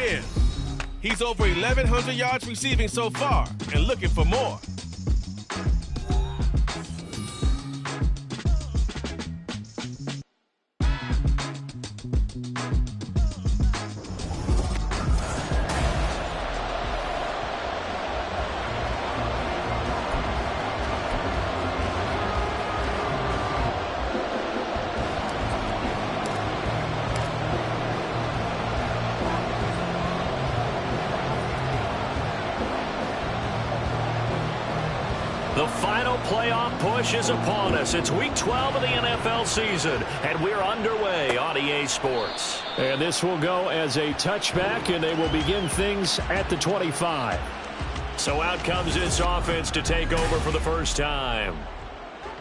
win. He's over 1,100 yards receiving so far and looking for more. The final playoff push is upon us. It's week 12 of the NFL season, and we're underway on EA Sports. And this will go as a touchback, and they will begin things at the 25. So out comes this offense to take over for the first time.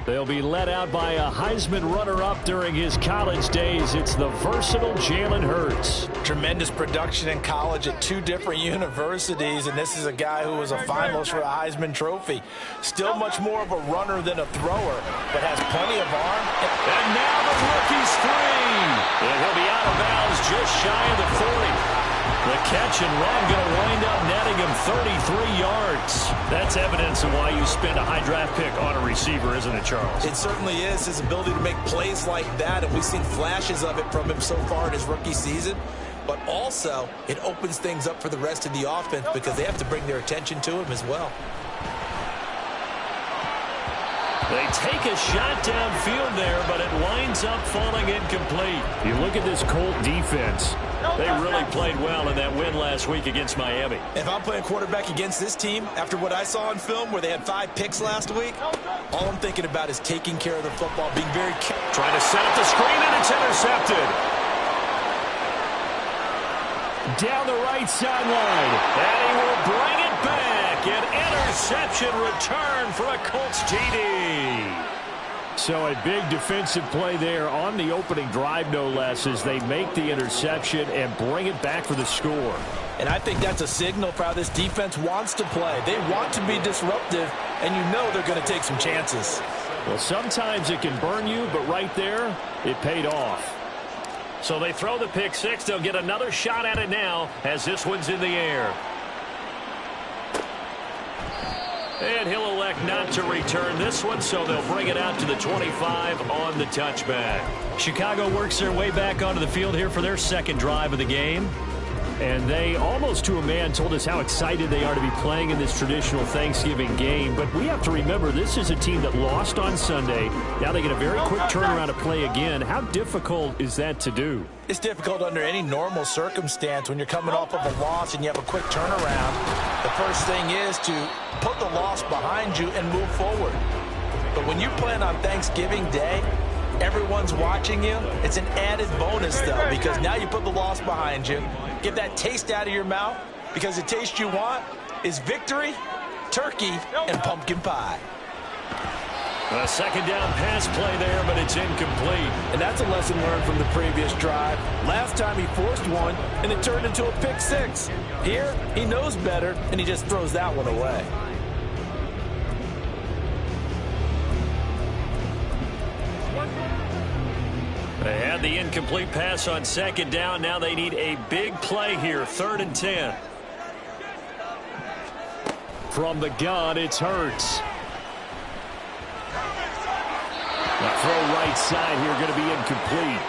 They'll be led out by a Heisman runner-up during his college days. It's the versatile Jalen Hurts. Tremendous production in college at 2 different universities, and this is a guy who was a finalist for the Heisman Trophy. Still much more of a runner than a thrower, but has plenty of arm. And now the rookie's free. And he'll be out of bounds just shy of the 40. The catch and run going to wind up netting him 33 yards. That's evidence of why you spend a high draft pick on a receiver, isn't it, Charles? It certainly is. His ability to make plays like that, and we've seen flashes of it from him so far in his rookie season. But also, it opens things up for the rest of the offense because they have to bring their attention to him as well. They take a shot downfield there, but it winds up falling incomplete. You look at this Colt defense. They really played well in that win last week against Miami. If I'm playing quarterback against this team, after what I saw on film where they had 5 picks last week, all I'm thinking about is taking care of the football, being very careful. Trying to set up the screen, and it's intercepted. Down the right sideline. And he will bring it back. An interception return for a Colts TD. So a big defensive play there on the opening drive, no less, as they make the interception and bring it back for the score. And I think that's a signal for how this defense wants to play. They want to be disruptive, and you know they're going to take some chances. Well, sometimes it can burn you, but right there, it paid off. So they throw the pick six. They'll get another shot at it now as this one's in the air. And he'll elect not to return this one, so they'll bring it out to the 25 on the touchback. Chicago works their way back onto the field here for their second drive of the game. And they, almost to a man, told us how excited they are to be playing in this traditional Thanksgiving game. But we have to remember, this is a team that lost on Sunday. Now they get a very quick turnaround to play again. How difficult is that to do? It's difficult under any normal circumstance when you're coming off of a loss and you have a quick turnaround. The first thing is to put the loss behind you and move forward. But when you plan on Thanksgiving Day, everyone's watching you. It's an added bonus, though, because now you put the loss behind you. Get that taste out of your mouth, because the taste you want is victory, turkey, and pumpkin pie. A second down pass play there, but it's incomplete. And that's a lesson learned from the previous drive. Last time he forced one, and it turned into a pick six. Here, he knows better, and he just throws that one away. They had the incomplete pass on second down. Now they need a big play here, 3rd and 10. From the gun, it's Hurts. The throw right side here going to be incomplete.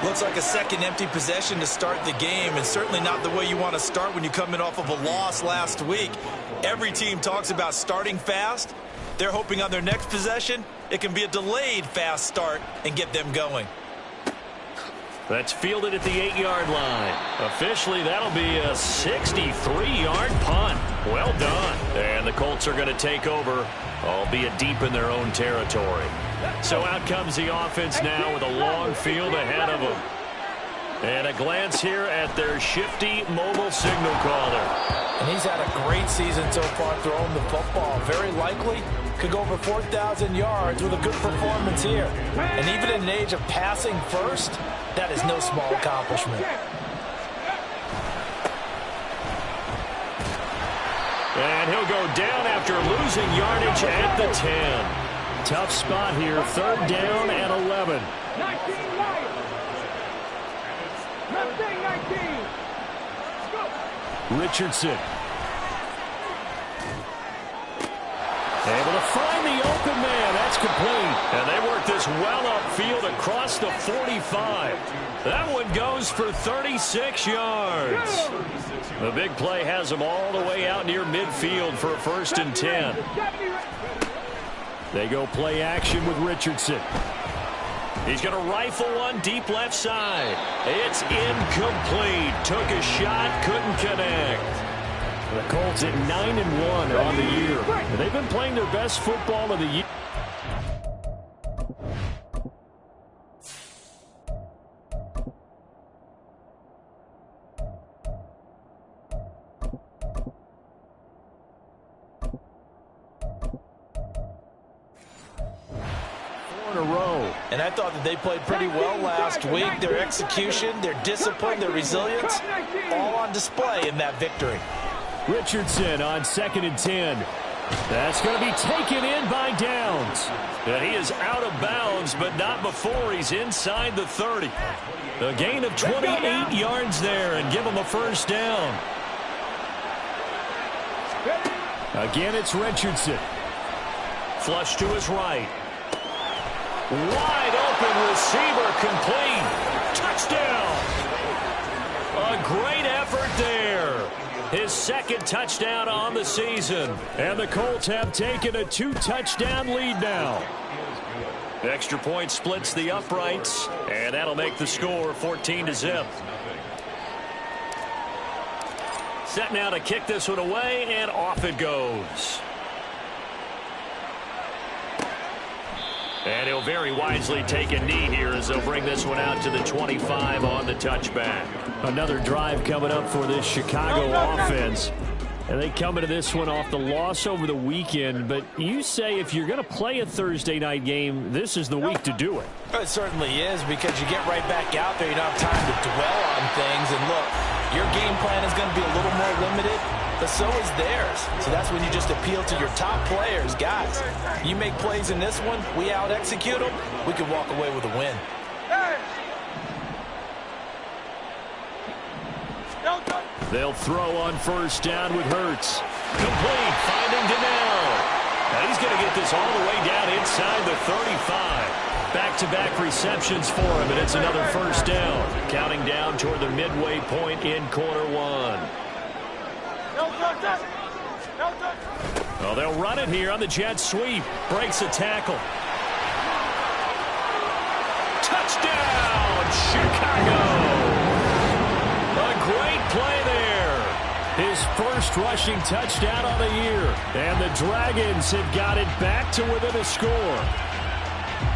Looks like a second empty possession to start the game, and certainly not the way you want to start when you're coming off of a loss last week. Every team talks about starting fast. They're hoping on their next possession, it can be a delayed fast start and get them going. That's fielded at the 8-yard line. Officially, that'll be a 63-yard punt. Well done. And the Colts are going to take over, albeit deep in their own territory. So out comes the offense now with a long field ahead of them. And a glance here at their shifty mobile signal caller. And he's had a great season so far throwing the football. Very likely could go over 4,000 yards with a good performance here. And even in an age of passing first, that is no small accomplishment. And he'll go down after losing yardage at the 10. Tough spot here, 3rd down and 11. Richardson. Able to find the open man. That's complete. And they work this well upfield across the 45. That one goes for 36 yards. The big play has them all the way out near midfield for a 1st and 10. They go play action with Richardson. He's going to rifle one deep left side. It's incomplete. Took a shot, couldn't connect. The Colts at 9-1 on the year. They've been playing their best football of the year. In a row. And I thought that they played pretty well last week. Their execution, their discipline, their resilience, all on display in that victory. Richardson on 2nd and 10. That's going to be taken in by Downs. And he is out of bounds, but not before he's inside the 30. A gain of 28 yards there and give him a 1st down. Again, it's Richardson. Flush to his right. Wide open receiver complete. Touchdown. A great effort there. His 2nd touchdown on the season. And the Colts have taken a 2-touchdown lead now. Extra point splits the uprights, and that'll make the score 14-0. Set now to kick this one away, and off it goes. And he'll very wisely take a knee here as they'll bring this one out to the 25 on the touchback. Another drive coming up for this Chicago offense. And they come into this one off the loss over the weekend. But you say if you're going to play a Thursday night game, this is the week to do it. It certainly is, because you get right back out there. You don't have time to dwell on things. And look, your game plan is going to be a little more limited, but so is theirs. So that's when you just appeal to your top players. Guys, you make plays in this one, we out-execute them, we can walk away with a win. They'll throw on 1st down with Hurts. Complete, finding Donnell. Now he's going to get this all the way down inside the 35. Back-to-back receptions for him, and it's another 1st down. Counting down toward the midway point in quarter 1. Well, they'll run it here on the jet sweep. Breaks a tackle. Touchdown, Chicago! A great play there. His 1st rushing touchdown on the year. And the Dragons have got it back to within a score.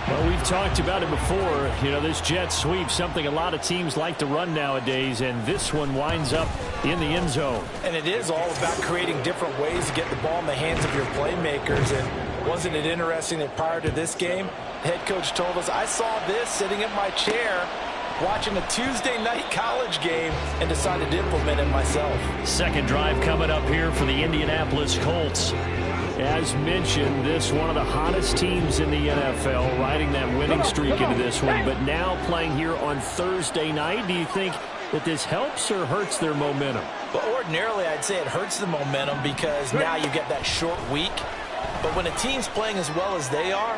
Well, we've talked about it before. You know, this jet sweep, something a lot of teams like to run nowadays, and this one winds up in the end zone. And it is all about creating different ways to get the ball in the hands of your playmakers. And wasn't it interesting that prior to this game, the head coach told us, I saw this sitting in my chair watching a Tuesday night college game and decided to implement it myself. 2nd drive coming up here for the Indianapolis Colts. As mentioned, this one of the hottest teams in the NFL, riding that winning streak into this one, but now playing here on Thursday night. Do you think that this helps or hurts their momentum? Well, ordinarily, I'd say it hurts the momentum because now you get that short week. But when a team's playing as well as they are,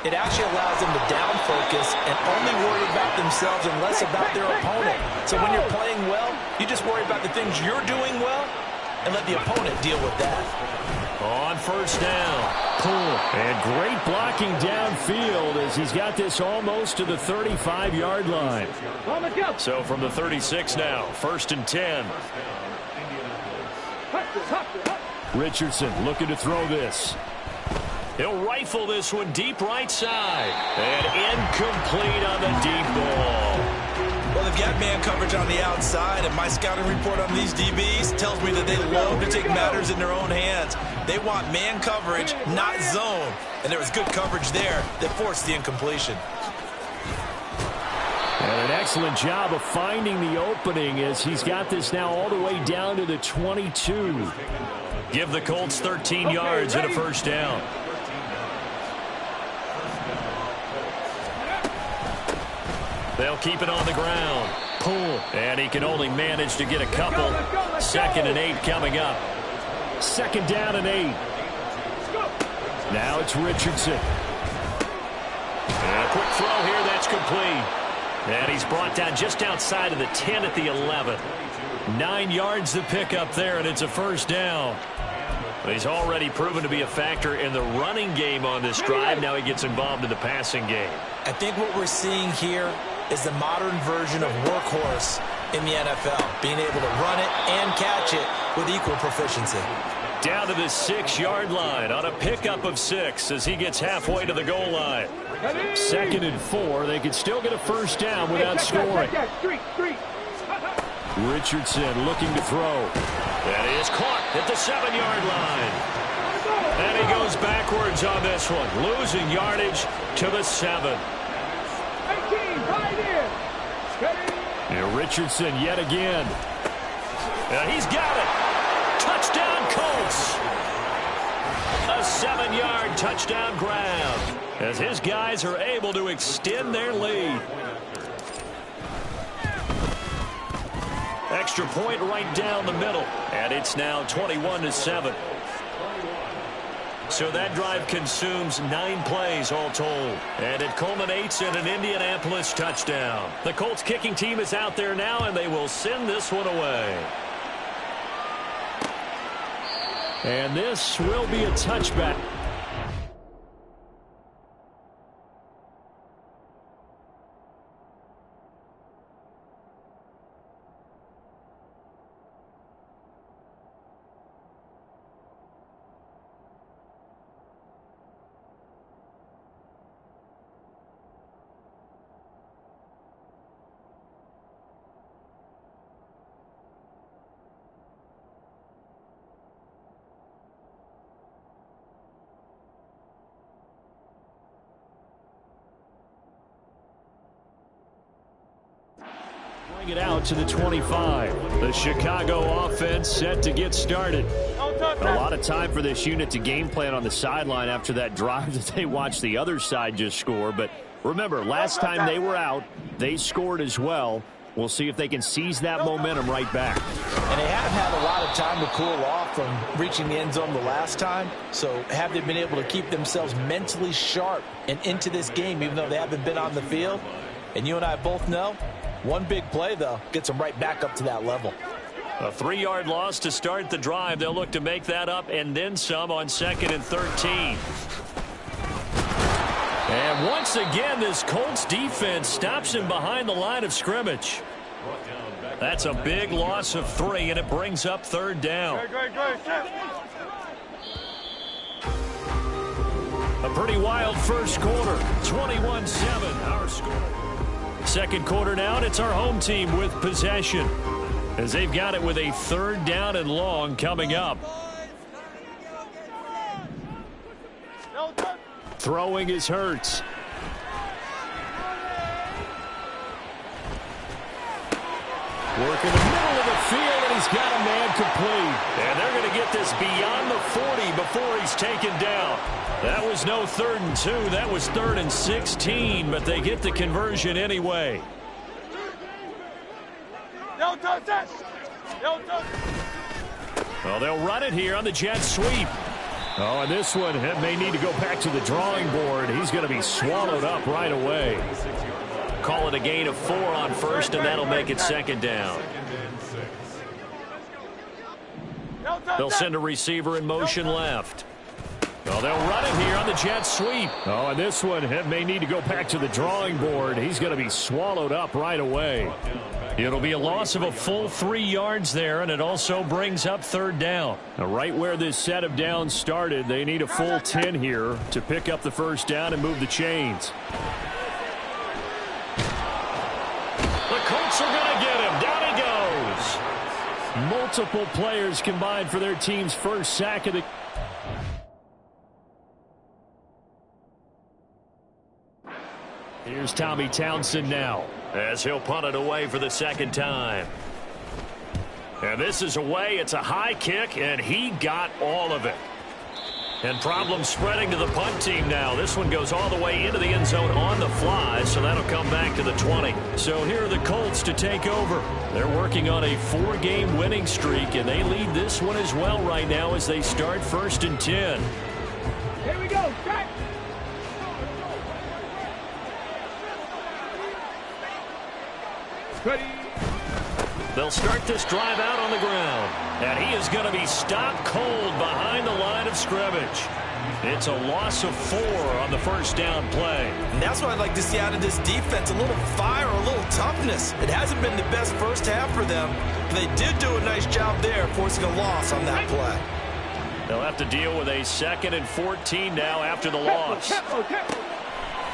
it actually allows them to down focus and only worry about themselves and less about their opponent. So when you're playing well, you just worry about the things you're doing well and let the opponent deal with that. On 1st down, pull, and great blocking downfield as he's got this almost to the 35-yard line. So from the 36 now, 1st and 10. Richardson looking to throw this. He'll rifle this one deep right side. And incomplete on the deep ball. Well, they've got man coverage on the outside, and my scouting report on these DBs tells me that they love to take matters in their own hands. They want man coverage, not zone. And there was good coverage there that forced the incompletion. And an excellent job of finding the opening as he's got this now all the way down to the 22. Give the Colts 13 yards and a 1st down. They'll keep it on the ground. Pull. And he can only manage to get a couple. 2nd and 8 coming up. 2nd down and 8. Now it's Richardson. And a quick throw here. That's complete. And he's brought down just outside of the 10 at the 11. 9 yards to pick up there, and it's a 1st down. He's already proven to be a factor in the running game on this drive. Now he gets involved in the passing game. I think what we're seeing here is the modern version of workhorse in the NFL, being able to run it and catch it with equal proficiency. Down to the 6-yard line on a pickup of 6 as he gets halfway to the goal line. 2nd and 4. They could still get a 1st down without scoring. Richardson looking to throw. That is caught at the 7-yard line. And he goes backwards on this one, losing yardage to the 7. And Richardson yet again. He's got it. Touchdown, Colts. A 7-yard touchdown grab as his guys are able to extend their lead. Extra point right down the middle. And it's now 21-7. So that drive consumes 9 plays all told. And it culminates in an Indianapolis touchdown. The Colts kicking team is out there now, and they will send this one away. And this will be a touchback. It out to the 25. The Chicago offense set to get started. A lot of time for this unit to game plan on the sideline after that drive that they watched the other side just score. But remember, last time they were out, they scored as well. We'll see if they can seize that momentum right back. And they have had a lot of time to cool off from reaching the end zone the last time. So have they been able to keep themselves mentally sharp and into this game, even though they haven't been on the field? And you and I both know, one big play, though, gets them right back up to that level. A 3-yard loss to start the drive. They'll look to make that up and then some on 2nd and 13. And once again, this Colts defense stops him behind the line of scrimmage. That's a big loss of 3, and it brings up 3rd down. A pretty wild first quarter. 21-7, our score. Second quarter now, and it's our home team with possession as they've got it with a 3rd down and long coming up. Throwing is Hurts. Working the middle of the field, and he's got a man complete. And they're going to get this beyond the 40 before he's taken down. That was no 3rd and 2. That was 3rd and 16, but they get the conversion anyway. Well, they'll run it here on the jet sweep. Oh, and this one may need to go back to the drawing board. He's going to be swallowed up right away. Call it a gain of 4 on 1st, and that'll make it 2nd down. They'll send a receiver in motion left. Well, they'll run it here on the jet sweep. Oh, and this one may need to go back to the drawing board. He's going to be swallowed up right away. It'll be a loss of a full 3 yards there, and it also brings up 3rd down. Now, right where this set of downs started, they need a full 10 here to pick up the 1st down and move the chains. The Colts are going to get him. Down he goes. Multiple players combined for their team's first sack of the... Here's Tommy Townsend now, as he'll punt it away for the 2nd time. And this is away. It's a high kick, and he got all of it. And problems spreading to the punt team now. This one goes all the way into the end zone on the fly, so that'll come back to the 20. So here are the Colts to take over. They're working on a 4-game winning streak, and they lead this one as well right now as they start 1st and 10. Here we go. Back. Ready. They'll start this drive out on the ground. And he is going to be stopped cold behind the line of scrimmage. It's a loss of 4 on the first down play. And that's what I'd like to see out of this defense, a little fire, a little toughness. It hasn't been the best first half for them, but they did do a nice job there forcing a loss on that play. They'll have to deal with a 2nd and 14 now after the loss.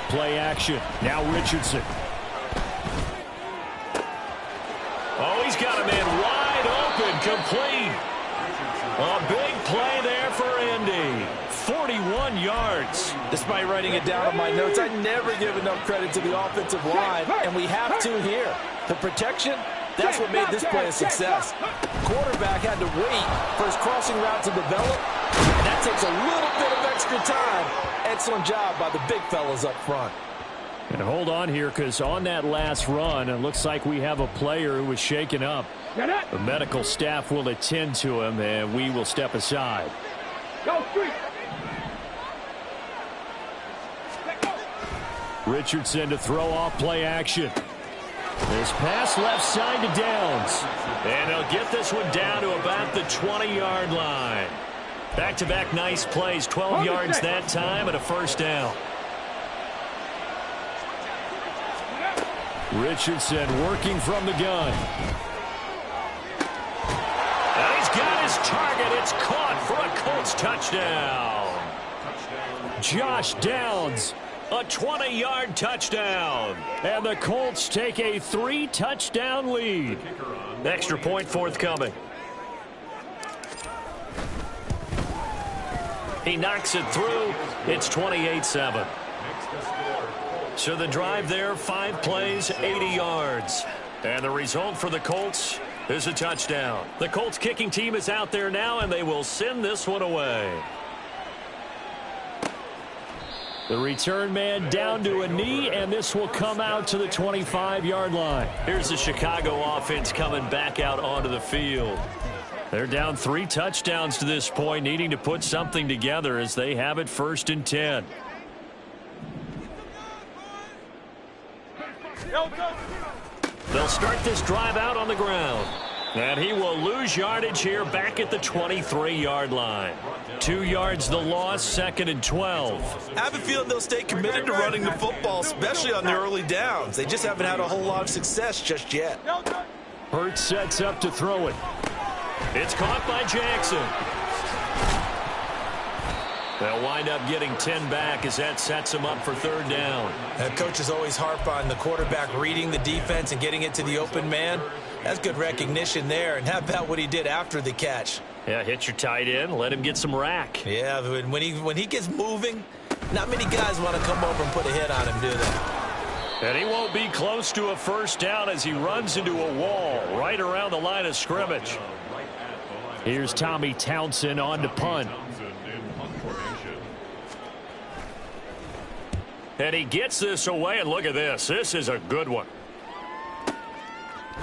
Play action. Now Richardson. Oh, he's got a man wide open, complete. A big play there for Indy. 41 yards. Despite writing it down on my notes, I never give enough credit to the offensive line, and we have to here. The protection, that's what made this play a success. Quarterback had to wait for his crossing route to develop, and that takes a little bit of extra time. Excellent job by the big fellas up front. And hold on here, because on that last run, it looks like we have a player who was shaken up. The medical staff will attend to him, and we will step aside. Go, street. Richardson to throw off play action. This pass left side to Downs. And they'll get this one down to about the 20-yard line. Back-to-back nice plays, 12 yards that time and a first down. Richardson working from the gun. And he's got his target. It's caught for a Colts touchdown. Josh Downs. A 20-yard touchdown. And the Colts take a 3-touchdown lead. Extra point forthcoming. He knocks it through. It's 28-7. So the drive there, 5 plays, 80 yards. And the result for the Colts is a touchdown. The Colts kicking team is out there now, and they will send this one away. The return man down to a knee, and this will come out to the 25-yard line. Here's the Chicago offense coming back out onto the field. They're down 3 touchdowns to this point, needing to put something together as they have it 1st and 10. They'll start this drive out on the ground. And he will lose yardage here back at the 23-yard line. 2 yards the loss, 2nd and 12. I have a feeling they'll stay committed to running the football, especially on the early downs. They just haven't had a whole lot of success just yet. Hurts sets up to throw it. It's caught by Jackson. They'll wind up getting 10 back as that sets them up for 3rd down. Coaches always harp on the quarterback reading the defense and getting it to the open man. That's good recognition there. And how about what he did after the catch? Yeah, hit your tight end, let him get some rack. Yeah, when he gets moving, not many guys want to come over and put a hit on him, do they? And he won't be close to a first down as he runs into a wall right around the line of scrimmage. Here's Tommy Townsend on to punt. And he gets this away, and look at this. This is a good one.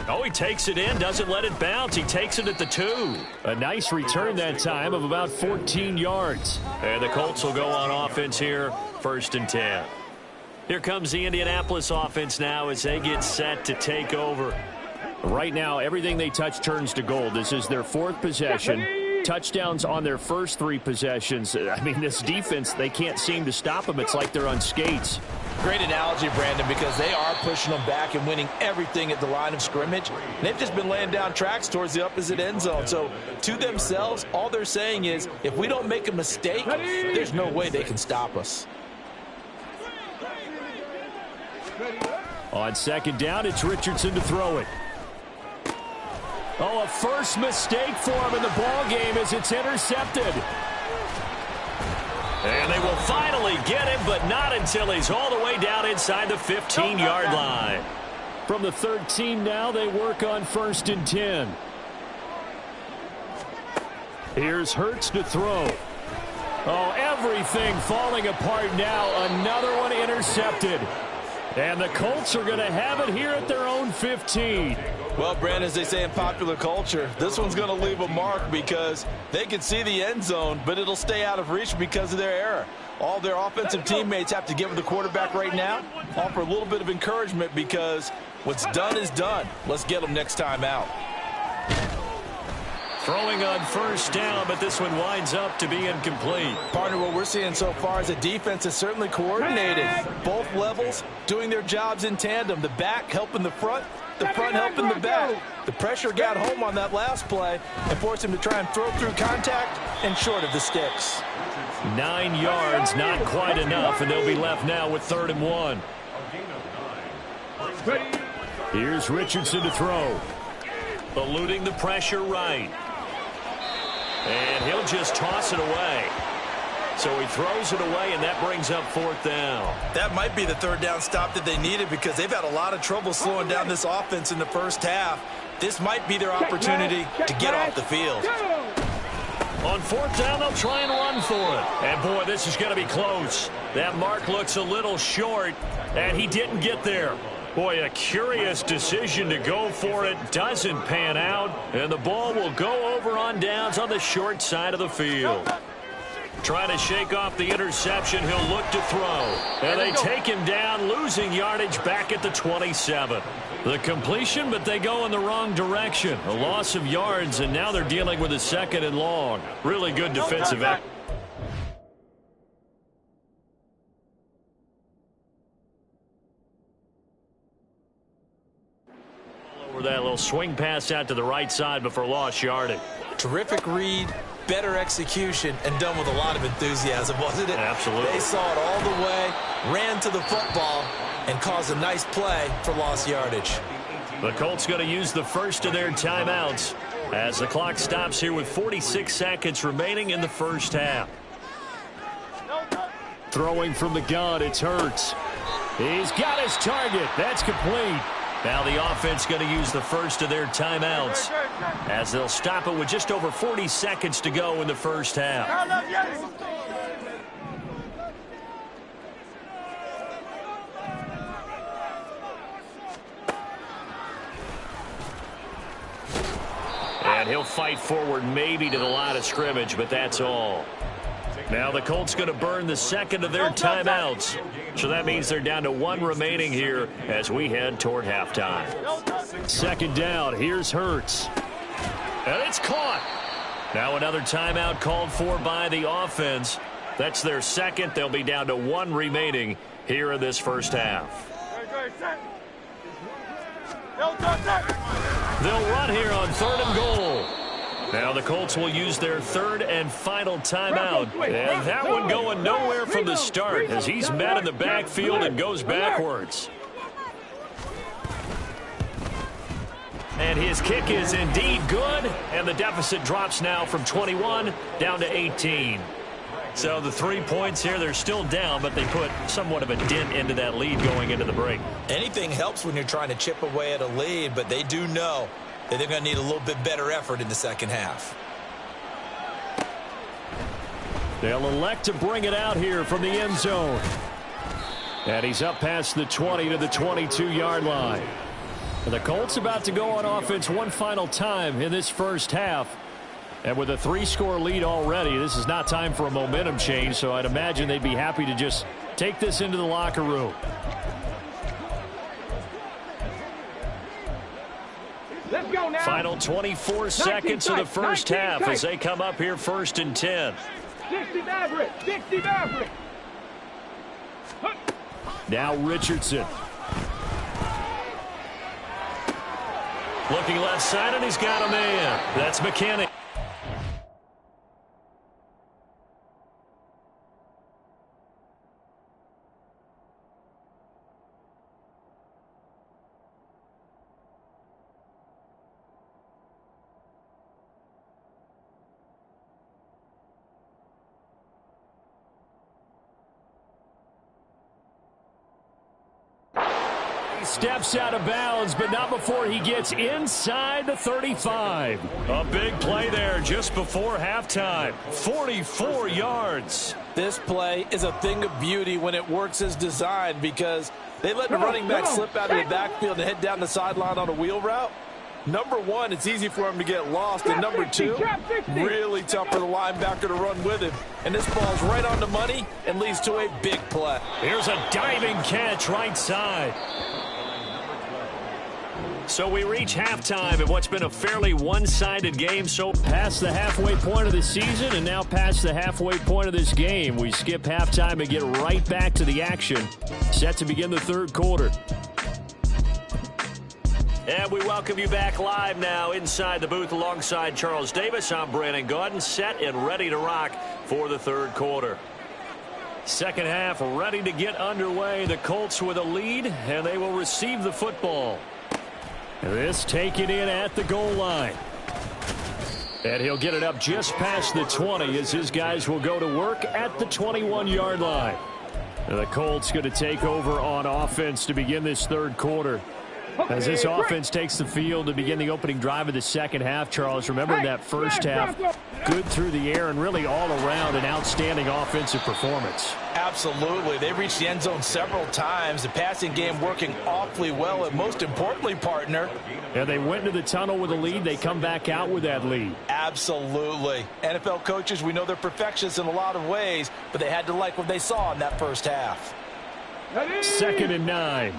Oh, he takes it in, doesn't let it bounce. He takes it at the 2. A nice return that time of about 14 yards. And the Colts will go on offense here, 1st and 10. Here comes the Indianapolis offense now as they get set to take over. Right now, everything they touch turns to gold. This is their 4th possession. Touchdowns on their first 3 possessions. I mean, this defense, they can't seem to stop them. It's like they're on skates. Great analogy, Brandon, because they are pushing them back and winning everything at the line of scrimmage. They've just been laying down tracks towards the opposite end zone. So to themselves, all they're saying is, if we don't make a mistake, there's no way they can stop us. On 2nd down, it's Richardson to throw it. Oh, a first mistake for him in the ball game as it's intercepted. And they will finally get him, but not until he's all the way down inside the 15-yard line. From the 13 now, they work on 1st and 10. Here's Hurts to throw. Oh, everything falling apart now. Another one intercepted. And the Colts are going to have it here at their own 15. Well, Brandon, as they say in popular culture, this one's going to leave a mark because they can see the end zone, but it'll stay out of reach because of their error. All their offensive teammates have to give the quarterback right now, offer a little bit of encouragement because what's done is done. Let's get them next time out. Throwing on first down, but this one winds up to be incomplete. Partner, what we're seeing so far is the defense is certainly coordinated. Both levels doing their jobs in tandem. The back helping the front helping the back. The pressure got home on that last play and forced him to try and throw through contact and short of the sticks. 9 yards, not quite enough, and they'll be left now with 3rd and 1. Here's Richardson to throw. Eluding the pressure right. And he'll just toss it away. So he throws it away, and that brings up 4th down. That might be the 3rd down stop that they needed because they've had a lot of trouble slowing down this offense in the first half. This might be their opportunity to get off the field. On 4th down, they'll try and run for it. And, boy, this is going to be close. That mark looks a little short, and he didn't get there. Boy, a curious decision to go for it. Doesn't pan out, and the ball will go over on downs on the short side of the field. Trying to shake off the interception, he'll look to throw. And they take him down, losing yardage back at the 27. The completion, but they go in the wrong direction. A loss of yards, and now they're dealing with a 2nd and long. Really good defensive act. That little swing pass out to the right side before lost yardage. Terrific read, better execution, and done with a lot of enthusiasm, wasn't it? Absolutely. They saw it all the way, ran to the football, and caused a nice play for lost yardage. The Colts going to use the first of their timeouts as the clock stops here with 46 seconds remaining in the first half. Throwing from the gun, it's Hurts. He's got his target. That's complete. Now the offense going to use the first of their timeouts as they'll stop it with just over 40 seconds to go in the first half. And he'll fight forward maybe to the line of scrimmage, but that's all. Now the Colts going to burn the 2nd of their timeouts. So that means they're down to 1 remaining here as we head toward halftime. 2nd down. Here's Hurts. And it's caught. Now another timeout called for by the offense. That's their 2nd. They'll be down to 1 remaining here in this first half. They'll run here on 3rd and goal. Now the Colts will use their 3rd and final timeout. And that one going nowhere from the start as he's met in the backfield and goes backwards. And his kick is indeed good. And the deficit drops now from 21 down to 18. So the 3 points here, they're still down, but they put somewhat of a dent into that lead going into the break. Anything helps when you're trying to chip away at a lead, but they do know that they're going to need a little bit better effort in the second half. They'll elect to bring it out here from the end zone. And he's up past the 20 to the 22-yard line. And the Colts about to go on offense one final time in this first half. And with a 3-score lead already, this is not time for a momentum change, so I'd imagine they'd be happy to just take this into the locker room. Let's go now. Final 24 seconds of the first half as they come up here 1st and 10. 60 Maverick. 60 Maverick. Now Richardson. Looking left side, and he's got a man. That's McKinney. steps out of bounds, but not before he gets inside the 35. A big play there just before halftime. 44 yards. This play is a thing of beauty when it works as designed because they let the running back slip out of the backfield and head down the sideline on a wheel route. Number one, it's easy for him to get lost. And number two, really tough for the linebacker to run with him. And this ball's right on the money and leads to a big play. Here's a diving catch right side. So we reach halftime in what's been a fairly one-sided game. So past the halfway point of the season and now past the halfway point of this game. We skip halftime and get right back to the action. Set to begin the third quarter. And we welcome you back live now inside the booth alongside Charles Davis. I'm Brandon Gaudin, set and ready to rock for the third quarter. Second half ready to get underway. The Colts with a lead, and they will receive the football. This taken in at the goal line. And he'll get it up just past the 20 as his guys will go to work at the 21-yard line. And the Colts going to take over on offense to begin this third quarter. As this offense takes the field to begin the opening drive of the second half, Charles, remember that first half, good through the air and really all around an outstanding offensive performance. Absolutely. They reached the end zone several times. The passing game working awfully well, and most importantly, partner. And they went into the tunnel with a lead. They come back out with that lead. Absolutely. NFL coaches, we know they're perfectionists in a lot of ways, but they had to like what they saw in that first half. 2nd and 9.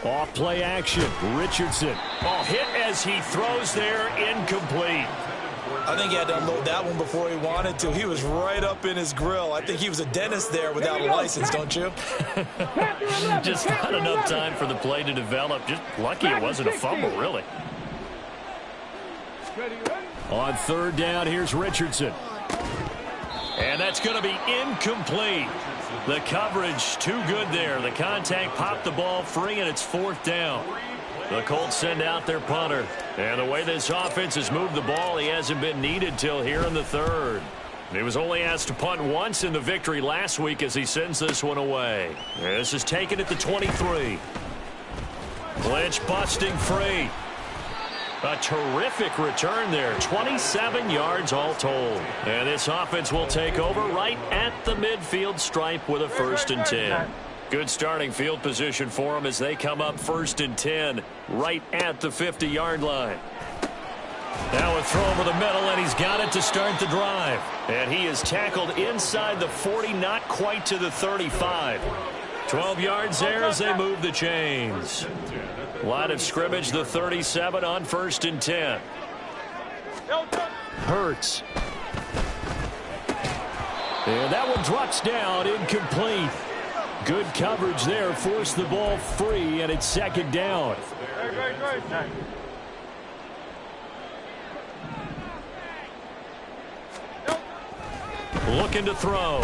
Off play action. Richardson. Oh, hit as he throws there, incomplete. I think he had to unload that one before he wanted to. He was right up in his grill. I think he was a dentist there without a license, don't you? Just not enough time for the play to develop. Just lucky it wasn't a fumble, really. On third down, here's Richardson. And that's going to be incomplete. The coverage too good there. The contact popped the ball free, and it's fourth down. The Colts send out their punter. And the way this offense has moved the ball, he hasn't been needed till here in the third. He was only asked to punt once in the victory last week as he sends this one away. This is taken at the 23. Lynch busting free. A terrific return there. 27 yards all told. And this offense will take over right at the midfield stripe with a 1st and 10. Good starting field position for them as they come up 1st and 10 right at the 50-yard line. Now a throw over the middle, and he's got it to start the drive. And he is tackled inside the 40, not quite to the 35. 12 yards there as they move the chains. Line of scrimmage, the 37 on 1st and 10. Hurts. And that one drops down, incomplete. Good coverage there, forced the ball free, and it's 2nd down. Looking to throw.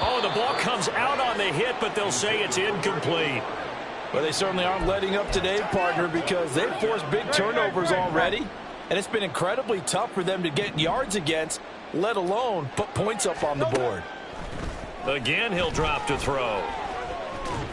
Oh, the ball comes out on the hit, but they'll say it's incomplete. Well, they certainly aren't letting up today, partner, because they've forced big turnovers already, and it's been incredibly tough for them to get yards against, let alone put points up on the board. Again, he'll drop to throw.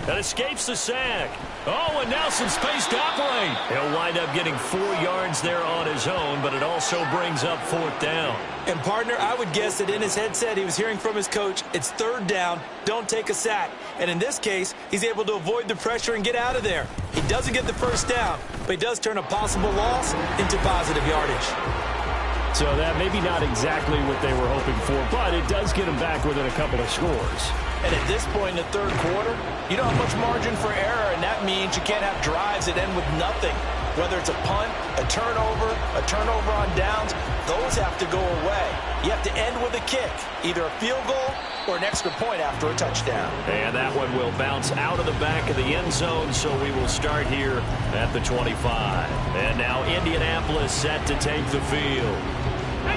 That escapes the sack. Oh, and now some space to operate. He'll wind up getting 4 yards there on his own, but it also brings up 4th down. And, partner, I would guess that in his headset he was hearing from his coach, it's 3rd down, don't take a sack. And in this case, he's able to avoid the pressure and get out of there. He doesn't get the 1st down, but he does turn a possible loss into positive yardage. So that maybe not exactly what they were hoping for, but it does get them back within a couple of scores. And at this point in the third quarter, you don't have much margin for error, and that means you can't have drives that end with nothing. Whether it's a punt, a turnover on downs, those have to go away. You have to end with a kick, either a field goal or an extra point after a touchdown. And that one will bounce out of the back of the end zone, so we will start here at the 25. And now Indianapolis set to take the field.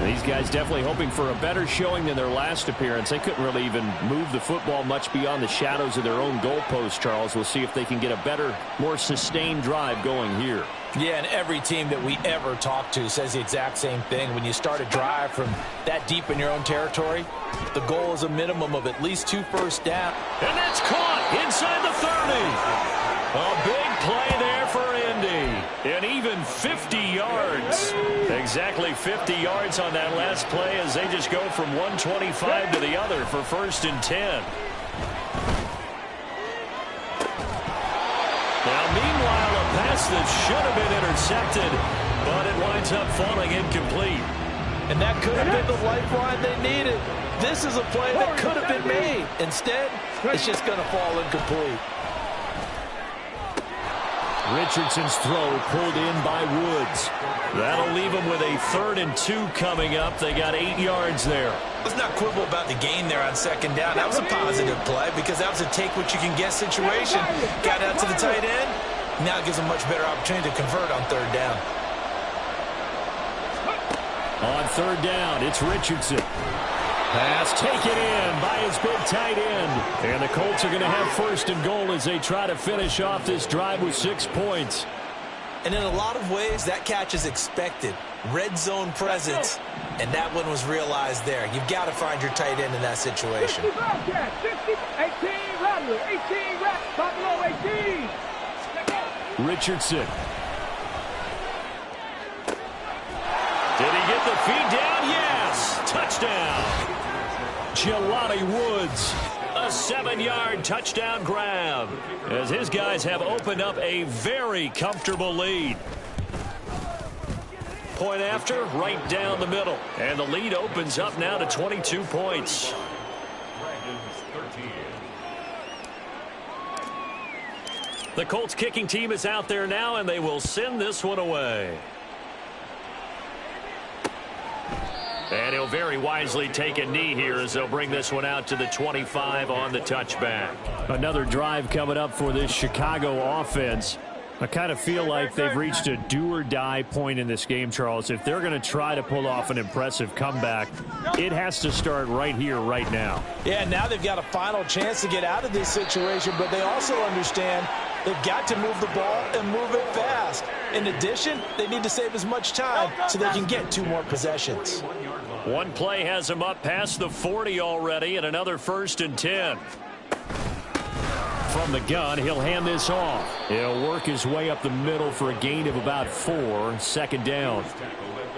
These guys definitely hoping for a better showing than their last appearance. They couldn't really even move the football much beyond the shadows of their own goalpost, Charles. We'll see if they can get a better, more sustained drive going here. Yeah, and every team that we ever talk to says the exact same thing. When you start a drive from that deep in your own territory, the goal is a minimum of at least 2 first downs. And that's caught inside the 30. A big play there for Indy. And even 50 yards. Exactly 50 yards on that last play as they just go from 125 to the other for 1st and 10. Now, meanwhile, a pass that should have been intercepted, but it winds up falling incomplete. And that could have been the lifeline they needed. This is a play that could have been made. Instead, it's just going to fall incomplete. Richardson's throw pulled in by Woods. That'll leave them with a 3rd and 2 coming up. They got 8 yards there. Let's not quibble about the gain there on 2nd down. That was a positive play because that was a take-what-you-can-get situation. Got out to the tight end. Now it gives them a much better opportunity to convert on 3rd down. On 3rd down, it's Richardson. Pass taken in by his big tight end. And the Colts are going to have 1st and goal as they try to finish off this drive with 6 points. And in a lot of ways, that catch is expected. Red zone presence, and that one was realized there. You've got to find your tight end in that situation. 50 Bobcat, 50, 18 Rattler, 18 Buffalo 18. Richardson. Did he get the feed down? Yes. Touchdown. Jelani Woods. A 7-yard touchdown grab as his guys have opened up a very comfortable lead. Point after, right down the middle. And the lead opens up now to 22 points. The Colts kicking team is out there now, and they will send this one away. And he'll very wisely take a knee here as they'll bring this one out to the 25 on the touchback. Another drive coming up for this Chicago offense. I kind of feel like they've reached a do-or-die point in this game, Charles. If they're going to try to pull off an impressive comeback, it has to start right here, right now. Yeah, now they've got a final chance to get out of this situation, but they also understand they've got to move the ball and move it fast. In addition, they need to save as much time so they can get 2 more possessions. One play has him up past the 40 already, and another 1st and 10. From the gun, he'll hand this off. He'll work his way up the middle for a gain of about 4, 2nd down.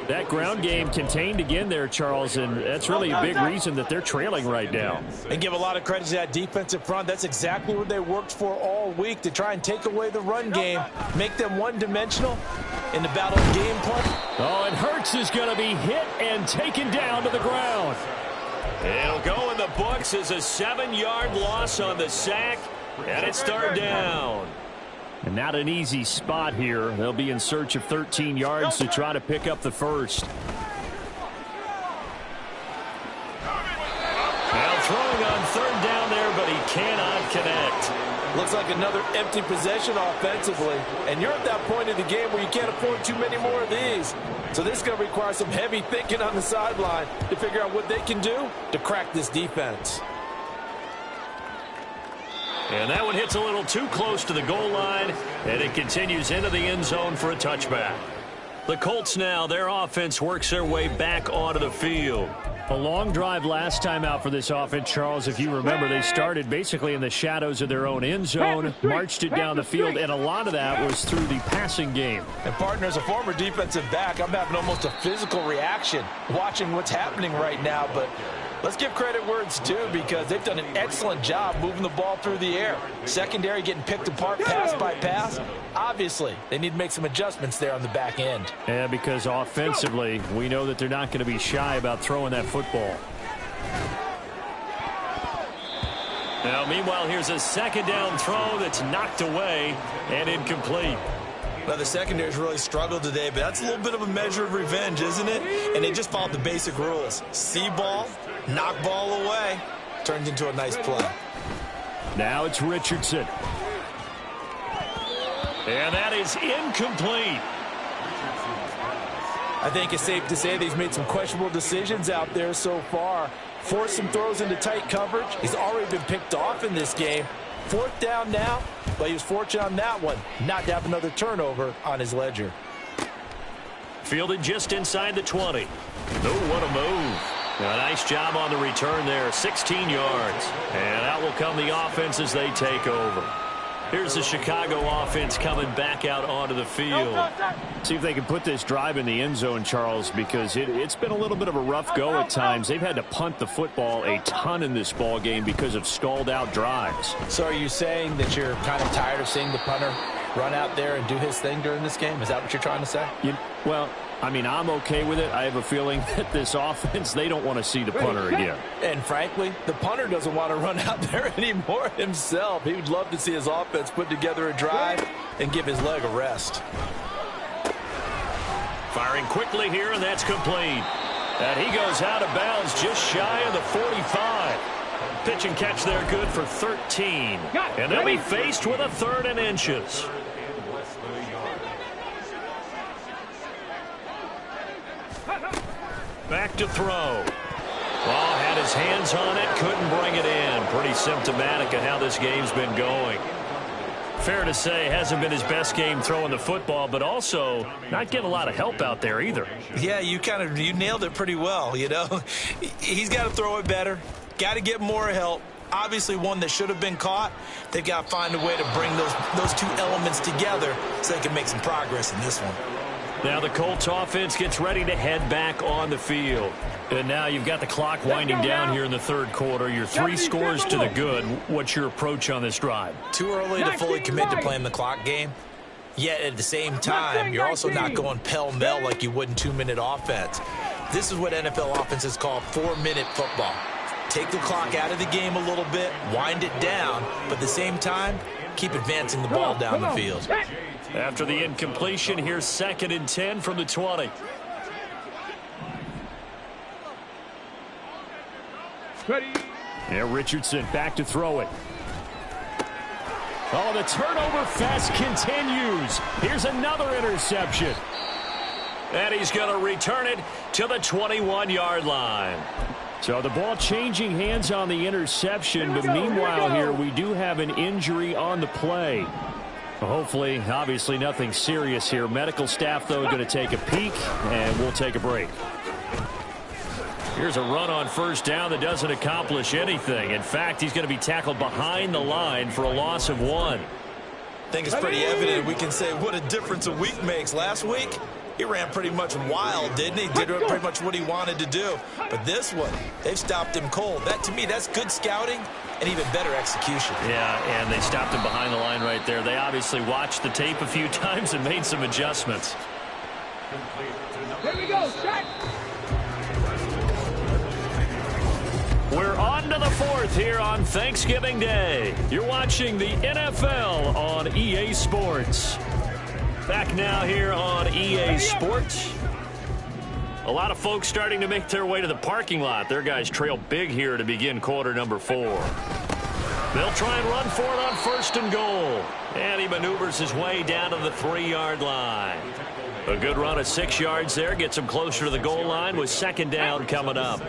That ground game contained again there, Charles, and that's really a big reason that they're trailing right now. And give a lot of credit to that defensive front. That's exactly what they worked for all week, to try and take away the run game, make them one-dimensional in the battle of game plan. Oh, and Hurts is going to be hit and taken down to the ground. It'll go in the books as a 7-yard loss on the sack, and it's 3rd down. And not an easy spot here. They'll be in search of 13 yards to try to pick up the 1st. Now throwing on 3rd down there, but he cannot connect. Looks like another empty possession offensively. And you're at that point in the game where you can't afford too many more of these. So this is going to require some heavy thinking on the sideline to figure out what they can do to crack this defense. And that one hits a little too close to the goal line, and it continues into the end zone for a touchback. The Colts now, their offense works their way back onto the field. A long drive last time out for this offense, Charles. If you remember, they started basically in the shadows of their own end zone, marched it down the field, and a lot of that was through the passing game. And, partner, as a former defensive back, I'm having almost a physical reaction watching what's happening right now, but let's give credit where it's due because they've done an excellent job moving the ball through the air. Secondary getting picked apart pass by pass. Obviously, they need to make some adjustments there on the back end. Yeah, because offensively, we know that they're not going to be shy about throwing that football. Now, meanwhile, here's a 2nd down throw that's knocked away and incomplete. Well, the secondary's really struggled today, but that's a little bit of a measure of revenge, isn't it? And they just followed the basic rules. See ball, knock ball away. Turned into a nice play. Now it's Richardson. And that is incomplete. I think it's safe to say that he's made some questionable decisions out there so far. Forced some throws into tight coverage. He's already been picked off in this game. 4th down now, but he was fortunate on that one not to have another turnover on his ledger. Fielded just inside the 20. Oh, what a move. A nice job on the return there, 16 yards. And out will come the offense as they take over. Here's the Chicago offense coming back out onto the field. See if they can put this drive in the end zone, Charles, because it's been a little bit of a rough go at times. They've had to punt the football a ton in this ball game because of stalled out drives. So are you saying that you're kind of tired of seeing the punter run out there and do his thing during this game? Is that what you're trying to say? Well, I mean, I'm okay with it. I have a feeling that this offense, they don't want to see the punter again. And frankly, the punter doesn't want to run out there anymore himself. He would love to see his offense put together a drive and give his leg a rest. Firing quickly here, and that's complete. And he goes out of bounds just shy of the 45. Pitch and catch there good for 13. And they'll be faced with a 3rd and inches. Back to throw. Ball had his hands on it, couldn't bring it in. Pretty symptomatic of how this game's been going. Fair to say, hasn't been his best game throwing the football, but also not getting a lot of help out there either. Yeah, you nailed it pretty well, you know. He's got to throw it better. Got to get more help. Obviously one that should have been caught. They've got to find a way to bring those two elements together so they can make some progress in this one. Now the Colts offense gets ready to head back on the field. And now you've got the clock winding down here in the 3rd quarter. You're 3 scores to the good. What's your approach on this drive? Too early to fully commit to playing the clock game. Yet at the same time, you're also not going pell-mell like you would in 2-minute offense. This is what NFL offenses call 4-minute football. Take the clock out of the game a little bit, wind it down, but at the same time, keep advancing the ball down the field. After the incompletion, here's 2nd and 10 from the 20. Yeah, Richardson back to throw it. Oh, the turnover fest continues. Here's another interception. And he's going to return it to the 21-yard line. So the ball changing hands on the interception, but meanwhile here we do have an injury on the play. Hopefully, obviously nothing serious here. Medical staff, though, going to take a peek, and we'll take a break. Here's a run on 1st down that doesn't accomplish anything. In fact, he's going to be tackled behind the line for a loss of 1. I think it's pretty evident we can say what a difference a week makes. Last week, he ran pretty much wild, didn't he? Did pretty much what he wanted to do. But this one, they've stopped him cold. That, to me, that's good scouting and even better execution. Yeah, and they stopped him behind the line right there. They obviously watched the tape a few times and made some adjustments. Here we go, check. We're on to the 4th here on Thanksgiving Day. You're watching the NFL on EA Sports. Back now here on EA Sports. A lot of folks starting to make their way to the parking lot. Their guys trail big here to begin quarter number 4. They'll try and run for it on 1st and goal. And he maneuvers his way down to the 3-yard line. A good run of 6 yards there. Gets him closer to the goal line with 2nd down coming up.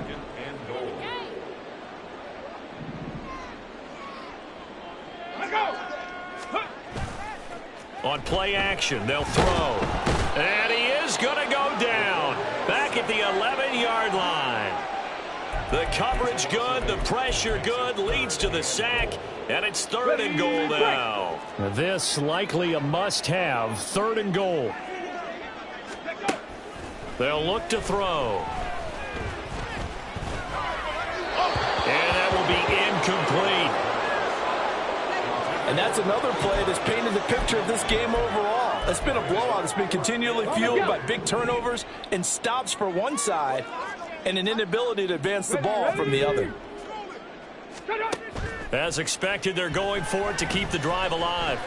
On play action, they'll throw. And he is going to go down. Back at the 11-yard line. The coverage good, the pressure good, leads to the sack, and it's 3rd and goal now. This likely a must-have, 3rd and goal. They'll look to throw. And that will be incomplete. And that's another play that's painted the picture of this game overall. It's been a blowout. It's been continually fueled by big turnovers and stops for one side and an inability to advance the ball from the other. As expected, they're going for it to keep the drive alive.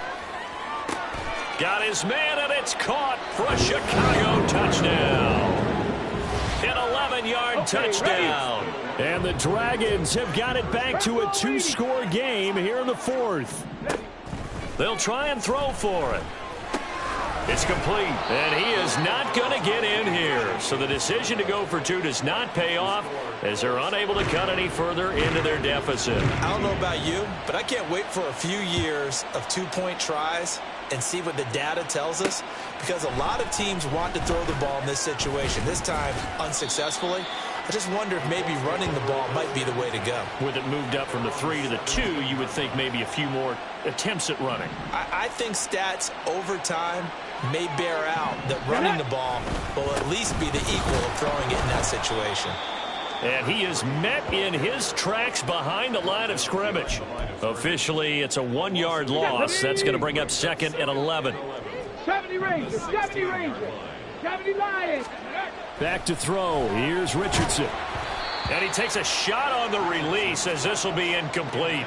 Got his man, and it's caught for a Chicago touchdown. An 11-yard touchdown. And the Dragons have got it back to a 2-score game here in the 4th. They'll try and throw for it. It's complete, and he is not going to get in here. So the decision to go for 2 does not pay off as they're unable to cut any further into their deficit. I don't know about you, but I can't wait for a few years of 2-point tries and see what the data tells us, because a lot of teams want to throw the ball in this situation, this time unsuccessfully. I just wonder if maybe running the ball might be the way to go. With it moved up from the 3 to the 2, you would think maybe a few more attempts at running. I think stats over time may bear out that running the ball will at least be the equal of throwing it in that situation. And he is met in his tracks behind the line of scrimmage. Officially, it's a 1-yard loss. That's going to bring up 2nd and 11. 70 Rangers, 70 Rangers, 70 Lions. Back to throw. Here's Richardson. And he takes a shot on the release as this will be incomplete.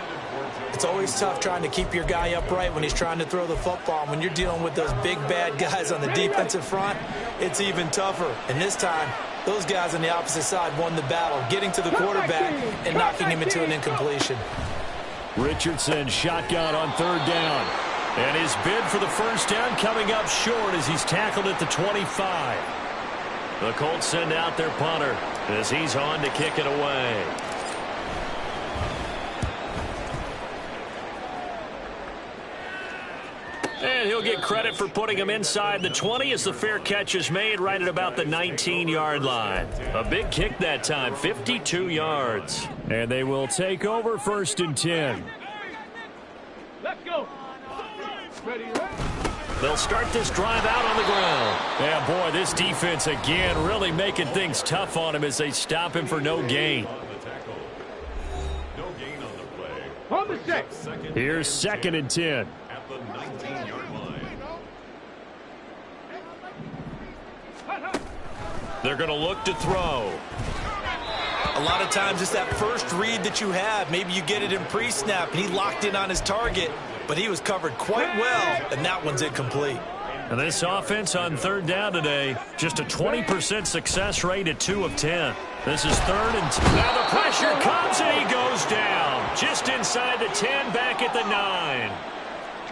It's always tough trying to keep your guy upright when he's trying to throw the football. When you're dealing with those big, bad guys on the defensive front, it's even tougher. And this time, those guys on the opposite side won the battle, getting to the quarterback and knocking him into an incompletion. Richardson shotgun on 3rd down. And his bid for the first down coming up short as he's tackled at the 25. The Colts send out their punter as he's on to kick it away. And he'll get credit for putting him inside the 20 as the fair catch is made right at about the 19-yard line. A big kick that time, 52 yards. And they will take over 1st and 10. Let's go. Ready, They'll start this drive out on the ground. Yeah, boy, this defense again really making things tough on him as they stop him for no gain. on the 6. Here's 2nd and 10. At the 19-yard line. They're going to look to throw. A lot of times it's that first read that you have. Maybe you get it in pre-snap, and he locked in on his target, but he was covered quite well, and that one's incomplete. And this offense on 3rd down today, just a 20% success rate at 2 of 10. This is 3rd and 10. Now the pressure comes, and he goes down. Just inside the 10, back at the 9.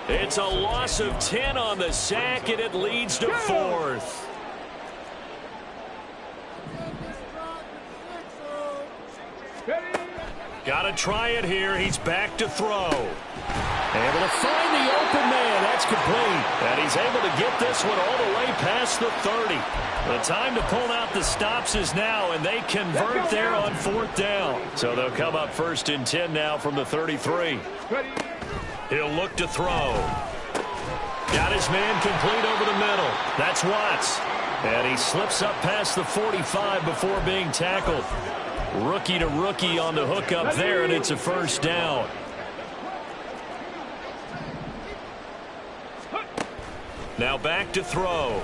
It's a loss of 10 on the sack, and it leads to 4th. Got to try it here. He's back to throw. Able to find the open man. That's complete. And he's able to get this one all the way past the 30. The time to pull out the stops is now, and they convert there on 4th down. So they'll come up 1st and 10 now from the 33. He'll look to throw. Got his man complete over the middle. That's Watts. And he slips up past the 45 before being tackled. Rookie to rookie on the hook up there, and it's a 1st down. Now back to throw.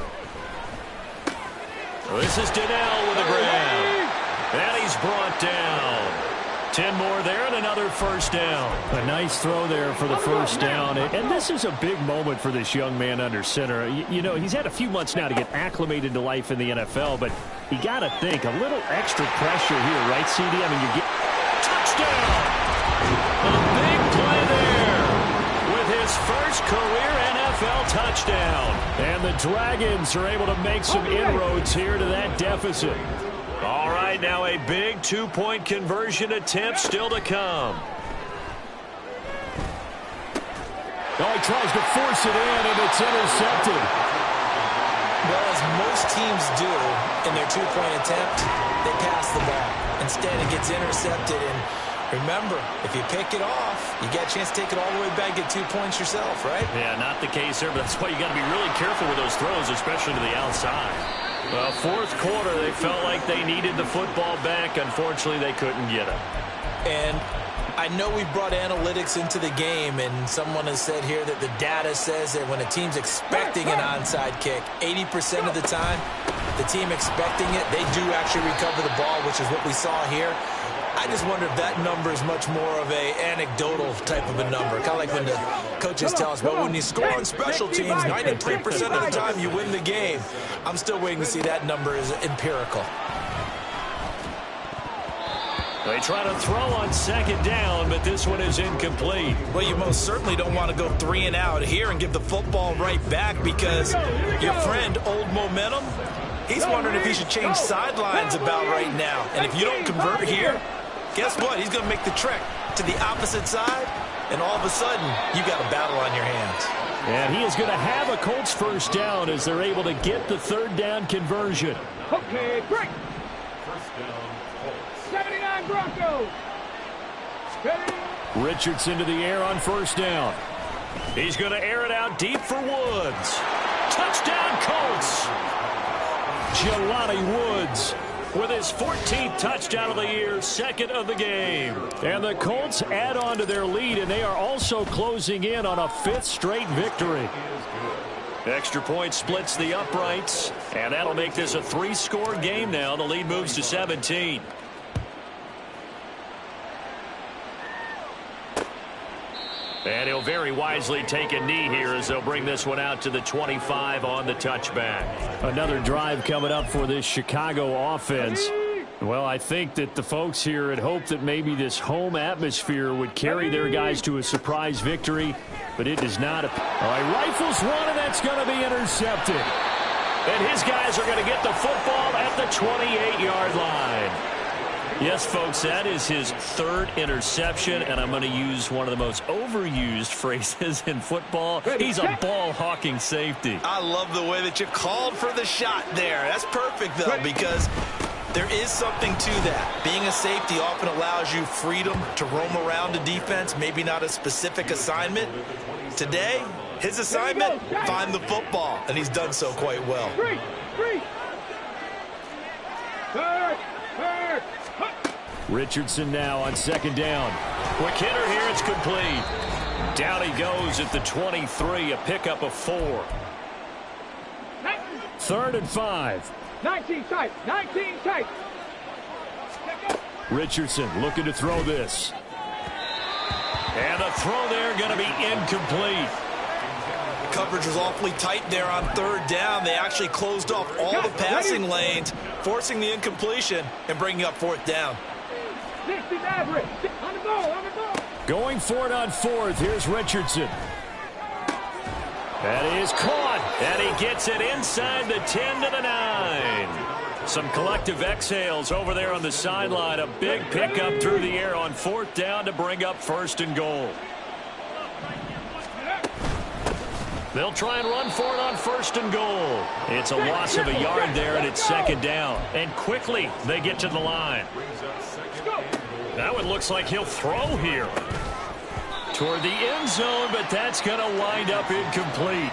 This is Donnell with a grab. And he's brought down. 10 more there and another 1st down. A nice throw there for the 1st down. And this is a big moment for this young man under center. You know, he's had a few months now to get acclimated to life in the NFL, but you got to think a little extra pressure here, right, CD? I mean, you get touchdown. A big play there with his first career NFL touchdown. And the Dragons are able to make some inroads here to that deficit. All right, now a big 2-point conversion attempt still to come. Oh, he tries to force it in, and it's intercepted. Well, as most teams do in their 2-point attempt, they pass the ball. Instead, it gets intercepted. And remember, if you pick it off, you get a chance to take it all the way back, get 2 points yourself, right? Yeah, not the case there, but that's why you got to be really careful with those throws, especially to the outside. Well, 4th quarter, they felt like they needed the football back. Unfortunately, they couldn't get it. And I know we brought analytics into the game, and someone has said here that the data says that when a team's expecting an onside kick, 80% of the time, the team expecting it, they do actually recover the ball, which is what we saw here. I just wonder if that number is much more of a anecdotal type of a number. Kind of like when the coaches tell us, well, when you score on special teams, 93% of the time you win the game. I'm still waiting to see that number is empirical. They try to throw on second down, but this one is incomplete. Well, you most certainly don't want to go 3 and out here and give the football right back because your friend, Old Momentum, he's wondering if he should change sidelines about right now. And if you don't convert here, guess what? He's going to make the trek to the opposite side, and all of a sudden, you got a battle on your hands. And he is going to have a Colts first down as they're able to get the third down conversion. Okay, break. 79 Broncos. Ready? Richardson to the air on first down. He's going to air it out deep for Woods. Touchdown Colts. Jelani Woods with his 14th touchdown of the year, second of the game. And the Colts add on to their lead, and they are also closing in on a 5th straight victory. Extra point splits the uprights, and that'll make this a 3-score game now. The lead moves to 17. And he'll very wisely take a knee here as they'll bring this one out to the 25 on the touchback. Another drive coming up for this Chicago offense. Well, I think that the folks here had hoped that maybe this home atmosphere would carry their guys to a surprise victory, but it does not. All right, rifles one, and that's going to be intercepted. And his guys are going to get the football at the 28-yard line. Yes, folks, that is his 3rd interception, and I'm going to use one of the most overused phrases in football. He's a ball-hawking safety. I love the way that you called for the shot there. That's perfect, though, because there is something to that. Being a safety often allows you freedom to roam around the defense, maybe not a specific assignment. Today, his assignment, find the football, and he's done so quite well. Three. Third. Richardson now on second down. Quick hitter here, it's complete. Down he goes at the 23, a pickup of 4. 3rd and 5. 19 tight. Richardson looking to throw this. And the throw there going to be incomplete. Coverage was awfully tight there on 3rd down. They actually closed off all the passing lanes, forcing the incompletion and bringing up 4th down. 60 average. On the ball. Going for it on 4th. Here's Richardson. That is caught. And he gets it inside the 10 to the 9. Some collective exhales over there on the sideline. A big pickup through the air on 4th down to bring up 1st and goal. They'll try and run for it on 1st and goal. It's a loss of a yard there, and it's 2nd down. And quickly, they get to the line. Now it looks like he'll throw here toward the end zone, but that's going to wind up incomplete.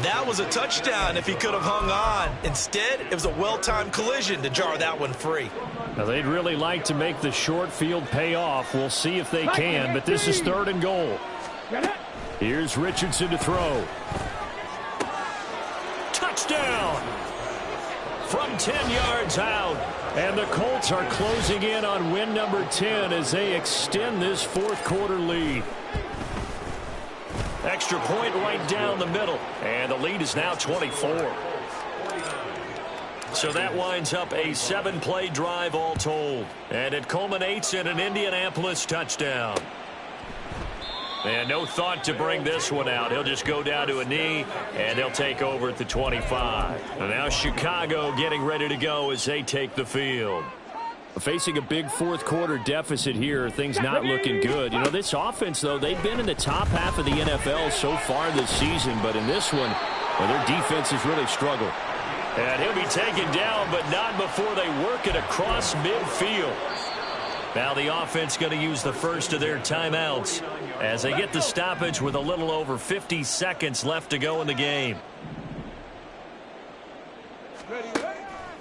That was a touchdown if he could have hung on. Instead, it was a well-timed collision to jar that one free. Now, they'd really like to make the short field pay off. We'll see if they can, but this is 3rd and goal. Here's Richardson to throw. Touchdown! From 10 yards out. And the Colts are closing in on win number 10 as they extend this 4th quarter lead. Extra point right down the middle. And the lead is now 24. So that winds up a 7-play drive all told. And it culminates in an Indianapolis touchdown. And no thought to bring this one out. He'll just go down to a knee, and they'll take over at the 25. And now Chicago getting ready to go as they take the field. Facing a big 4th quarter deficit here, things not looking good. You know, this offense, though, they've been in the top half of the NFL so far this season, but in this one, well, their defense has really struggled. And he'll be taken down, but not before they work it across midfield. Now the offense going to use the first of their timeouts as they get the stoppage with a little over 50 seconds left to go in the game.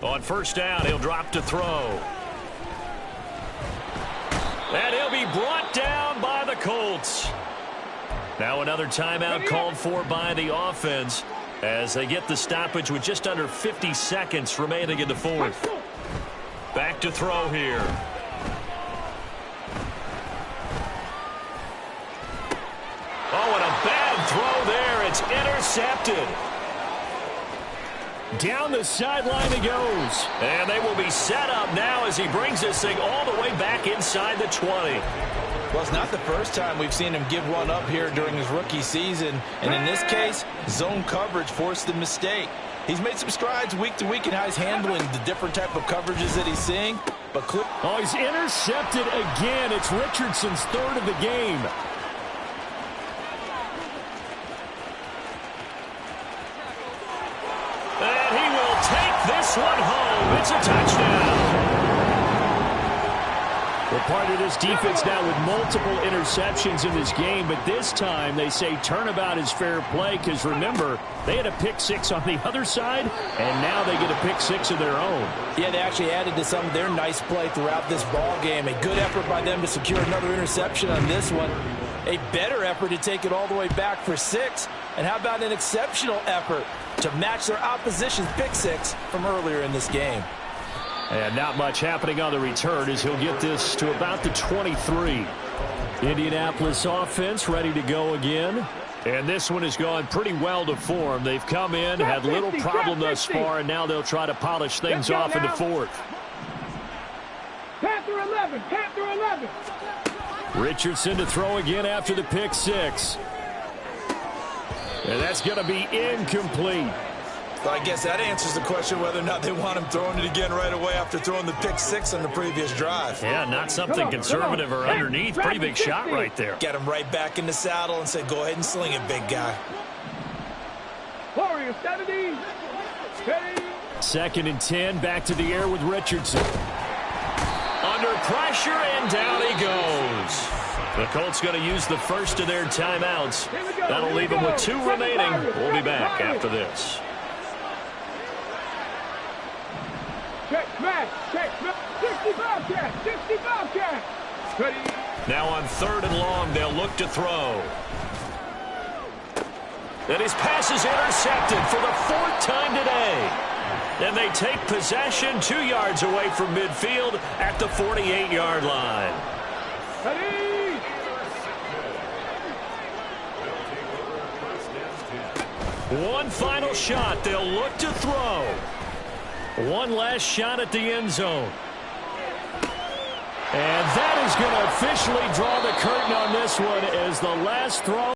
On 1st down, he'll drop to throw. And he'll be brought down by the Colts. Now another timeout called for by the offense as they get the stoppage with just under 50 seconds remaining in the 4th. Back to throw here. Oh, and a bad throw there. It's intercepted. Down the sideline he goes. And they will be set up now as he brings this thing all the way back inside the 20. Well, it's not the first time we've seen him give one up here during his rookie season. And in this case, zone coverage forced the mistake. He's made some strides week to week in how he's handling the different type of coverages that he's seeing. But oh, he's intercepted again. It's Richardson's third of the game. And he will take this one home. It's a touchdown. Well, part of this defense now with multiple interceptions in this game, but this time they say turnabout is fair play because, remember, they had a pick six on the other side, and now they get a pick six of their own. Yeah, they actually added to some of their nice play throughout this ball game. A good effort by them to secure another interception on this one. A better effort to take it all the way back for 6. And how about an exceptional effort to match their opposition's pick six from earlier in this game? And not much happening on the return as he'll get this to about the 23. Indianapolis offense ready to go again. And this one has gone pretty well to form. They've come in, had little problem thus far, and now they'll try to polish things off in the fourth. Panther 11, Panther 11. Richardson to throw again after the pick six. And that's going to be incomplete. Well, I guess that answers the question whether or not they want him throwing it again right away after throwing the pick six on the previous drive. Yeah, not something conservative or underneath. Pretty big shot right there. Get him right back in the saddle and say, go ahead and sling it, big guy. Warrior 70. Steady. 2nd and 10, back to the air with Richardson. Under pressure, and down he goes. The Colts going to use the first of their timeouts. That'll leave them with 2 remaining. We'll be back after this. Check, smash, 65 cat, 65 cat. Ready. Now on 3rd and long, they'll look to throw. And his pass is intercepted for the 4th time today. And they take possession 2 yards away from midfield at the 48-yard line. Ready. One final shot. They'll look to throw. One last shot at the end zone. And that is going to officially draw the curtain on this one as the last throw.